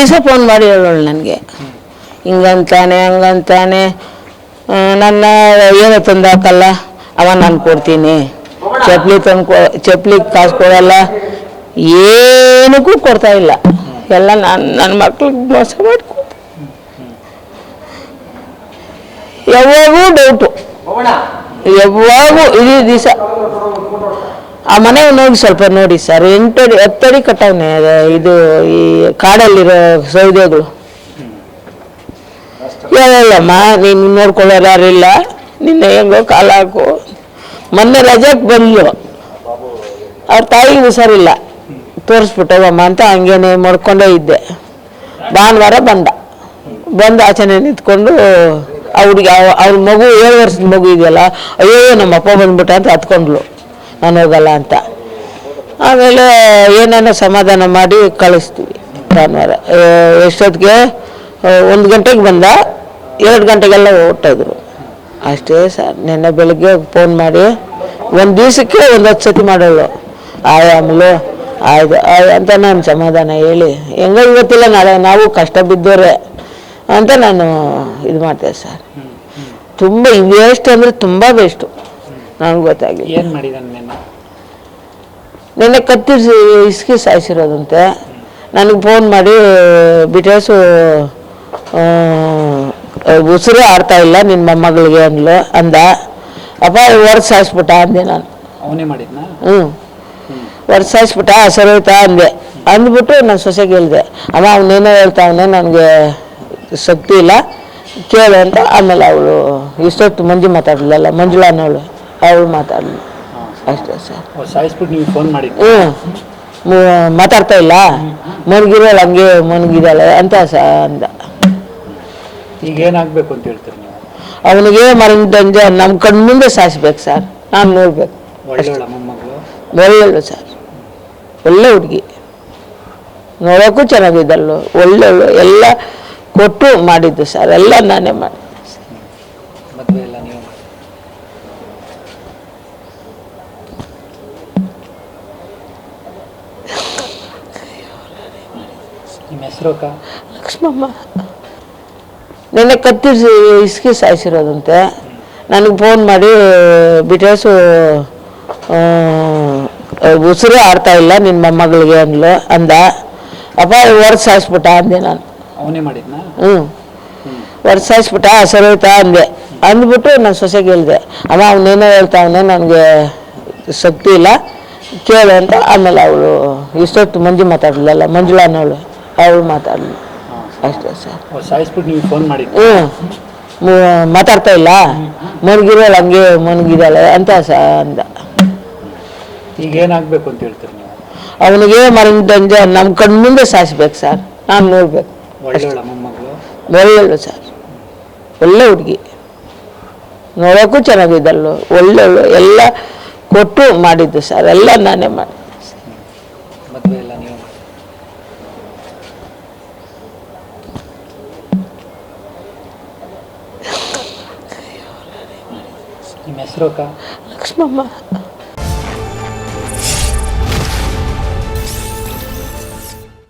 ದಿವಸ ಫೋನ್ ಮಾಡಿ ಹೇಳೋಳು ನನಗೆ, ಹಿಂಗಂತಾನೆ ಹಂಗಂತಾನೆ, ನನ್ನ ಏನು ತಂದು ಹಾಕಲ್ಲ, ಅವ ನಾನು ಕೊಡ್ತೀನಿ, ಚಪ್ಪಲಿ ಕಾಸು ಕೊಡಲ್ಲ, ಏನಕ್ಕೂ ಕೊಡ್ತಾ ಇಲ್ಲ, ಎಲ್ಲ ನನ್ನ ಮಕ್ಳಿಗೆ ಮೋಸ ಮಾಡ್ಕೊ. ಯಾವಾಗೂ ಡೌಟು, ಯಾವಾಗೂ ಇಡೀ ದಿವಸ. ಆ ಮನೆ ಹೋಗಿ ಸ್ವಲ್ಪ ನೋಡಿ ಸರ್, 8 ಅಡಿ 10 ಅಡಿ ಕಟ್ಟವನೆ. ಇದು ಈ ಕಾಡಲ್ಲಿರೋ ಸೌದೆಗಳು. ಹೇಳಲ್ಲಮ್ಮ, ನೀನು ನೋಡ್ಕೊಳ್ಳೋರು ಯಾರಿಲ್ಲ, ನಿನ್ನ ಹೆಂಗೋ ಕಾಲ ಹಾಕು. ಮೊನ್ನೆ ರಜಕ್ಕೆ ಬಂದ್ಲು, ಅವ್ರ ತಾಯಿಗೆ ಹುಷಾರಿಲ್ಲ, ತೋರಿಸ್ಬಿಟ್ಟವಮ್ಮ ಅಂತ ಹಂಗೇನೆ ಮಾಡ್ಕೊಂಡೇ ಇದ್ದೆ. ಭಾನುವಾರ ಬಂದು ಆಚೆನೆ ನಿಂತ್ಕೊಂಡು ಅವ್ರಿಗೆ ಅವ್ರ ಮಗು 7 ವರ್ಷದ ಮಗು ಇದೆಯಲ್ಲ, ಅಯ್ಯೋ ನಮ್ಮ ಅಪ್ಪ ಬಂದ್ಬಿಟ್ಟ ಅಂತ ಹತ್ಕೊಂಡ್ಲು, ನಾನು ಹೋಗಲ್ಲ ಅಂತ. ಆಮೇಲೆ ಏನೇನೋ ಸಮಾಧಾನ ಮಾಡಿ ಕಳಿಸ್ತೀವಿ. ಭಾನುವಾರ ಎಷ್ಟೊತ್ತಿಗೆ 1 ಗಂಟೆಗೆ ಬಂದ, 2 ಗಂಟೆಗೆಲ್ಲ ಹೊರಟೋದ್ರು ಅಷ್ಟೇ ಸರ್. ನೆನ್ನೆ ಬೆಳಗ್ಗೆ ಫೋನ್ ಮಾಡಿ 1 ದಿವಸಕ್ಕೆ 10 ಸತಿ ಮಾಡೋಳು, ಆಮೇಲೆ ಆಯ್ತು ಅಂತ ನಾನು ಸಮಾಧಾನ ಹೇಳಿ, ಹೆಂಗೋ ಇವತ್ತಿಲ್ಲ ನಾಳೆ ನಾವು ಕಷ್ಟ ಬಿದ್ದೋರೆ ಅಂತ ನಾನು ಇದು ಮಾಡ್ತೇವೆ ಸರ್. ತುಂಬ ವೇಸ್ಟ್ ಅಂದರೆ ತುಂಬ ವೇಸ್ಟು. ನನಗೆ ಗೊತ್ತಾಗಲಿ. ಏನು ಮಾಡಿದ್ದಾನೆ ನೆನ್ನೆ ಕತ್ತಿರಿಸಿ ಇಸ್ಕಿ ಸಾಯಿಸಿರೋದಂತೆ. ನನಗೆ ಫೋನ್ ಮಾಡಿ ಬಿಟೇಸು ಉಸಿರು ಆಡ್ತಾ ಇಲ್ಲ ನಿನ್ನ ಮೊಮ್ಮಗಳಿಗೆ ಅಂದ. ಅಪ್ಪ ಹೊರಗೆ ಸಾಯಿಸ್ಬಿಟ್ಟ ಅಂದೆ ನಾನು. ಅವನೇ ಮಾಡಿದ್ನ? ಹೊರಗೆ ಸಾಯಿಸ್ಬಿಟ್ಟ, ಸರೋಯ್ತಾ ಅಂದೆ. ಅಂದ್ಬಿಟ್ಟು ನಾನು ಸೊಸೆಗೆ ಹೇಳಿದೆ, ಅಮ್ಮ ಅವನೇನೋ ಹೇಳ್ತಾವನೆ, ನನಗೆ ಶಕ್ತಿ ಇಲ್ಲ ಕೇಳು ಅಂತ. ಆಮೇಲೆ ಅವಳು ಇಷ್ಟೊತ್ತು ಮಾತಾಡಲಿಲ್ಲ, ಮಂಜುಳಾ ಅನ್ನೋಳು, ಅವಳು ಮಾತಾಡಲಿ ಅಷ್ಟೇ ಸರ್. ಸಾಯಿಸ್ಬಿಟ್ಟು ನೀವು ಫೋನ್ ಮಾಡಿ ಮಾತಾಡ್ತಾ ಇಲ್ಲ, ಮನಗಿರೋಳು ಹಂಗೆ ಮನಗಿದ್ದಾಳೆ ಅಂತ ಅಂದ. ಈಗ ಏನಾಗಬೇಕು ಅಂತ ಹೇಳ್ತೀರಿ ನೀವು? ಅವನಿಗೆ ಮರಣದಂಜೆ ನಮ್ಮ ಕಣ್ಣು ಮುಂದೆ ಸಾಯಿಸ್ಬೇಕು ಸರ್, ನಾನು ನೋಡ್ಬೇಕು. ಒಳ್ಳೆಳು ಸರ್, ಒಳ್ಳೆ ಹುಡುಗಿ, ನೋಡೋಕ್ಕೂ ಚೆನ್ನಾಗಿದ್ದಳು, ಒಳ್ಳೆಳು, ಎಲ್ಲ ಕೊಟ್ಟು ಮಾಡಿದ್ದು ಸರ್, ಎಲ್ಲ ನಾನೇ ಮಾಡಿ. ಮದುವೆ ಎಲ್ಲ ನೀವು? ನಿಮ್ಮ ಹೆಸರು? ಲಕ್ಷ್ಮಮ್ಮ. ನೆನ್ನೆ ಕತ್ತಿರಿಸಿ ಇಸ್ಕಿ ಸಾಯಿಸಿರೋದಂತೆ. ನನಗೆ ಫೋನ್ ಮಾಡಿ ಬಿಟೇಸು ಉಸಿರು ಆಡ್ತಾ ಇಲ್ಲ ನಿನ್ನ ಮೊಮ್ಮಗಳಿಗೆ ಅಂದ. ಅಪ್ಪ ಹೊರಗೆ ಸಾಯಿಸ್ಬಿಟ್ಟ ಅಂದೆ ನಾನು. ಅವನೇ ಮಾಡಿದ್ನ? ಹೊರಗೆ ಸಾಯಿಸ್ಬಿಟ್ಟ, ಸರೋಯ್ತಾ ಅಂದೆ. ಅಂದ್ಬಿಟ್ಟು ನಾನು ಸೊಸೆಗೆ ಹೇಳಿದೆ, ಅಮ್ಮ ಅವನೇನೋ ಹೇಳ್ತಾವನೆ, ನನಗೆ ಶಕ್ತಿ ಇಲ್ಲ ಕೇಳು ಅಂತ. ಆಮೇಲೆ ಅವಳು ಇಷ್ಟೊತ್ತು ಮಾತಾಡಲಿಲ್ಲ, ಮಂಜುಳಾ ಅನ್ನೋಳು, ಅವಳು ಮಾತಾಡಲಿ ಅಷ್ಟೇ ಸರ್. ಸಾಯಿಸ್ಬಿಟ್ಟು ನೀವು ಫೋನ್ ಮಾಡಿ ಮಾತಾಡ್ತಾ ಇಲ್ಲ, ಮನಗಿರೋಳು ಹಂಗೆ ಮನಗಿದ್ದಾಳೆ ಅಂತ ಅಂದ. ಈಗ ಏನಾಗಬೇಕು ಅಂತ ಹೇಳ್ತೀರಿ ನೀವು? ಅವನಿಗೆ ಮರಣದಂಜೆ ನಮ್ಮ ಕಣ್ಣು ಮುಂದೆ ಸಾಯಿಸ್ಬೇಕು ಸರ್, ನಾನು ನೋಡ್ಬೇಕು. ಒಳ್ಳೆಳು ಸರ್, ಒಳ್ಳೆ ಹುಡುಗಿ, ನೋಡೋಕ್ಕೂ ಚೆನ್ನಾಗಿದ್ದಳು, ಒಳ್ಳೆಳು, ಎಲ್ಲ ಕೊಟ್ಟು ಮಾಡಿದ್ದು ಸರ್, ಎಲ್ಲ ನಾನೇ ಮಾಡಿ. ಮದುವೆ ಎಲ್ಲ ನೀವು? ನಿಮ್ಮ ಹೆಸರು? ಲಕ್ಷ್ಮಮ್ಮ.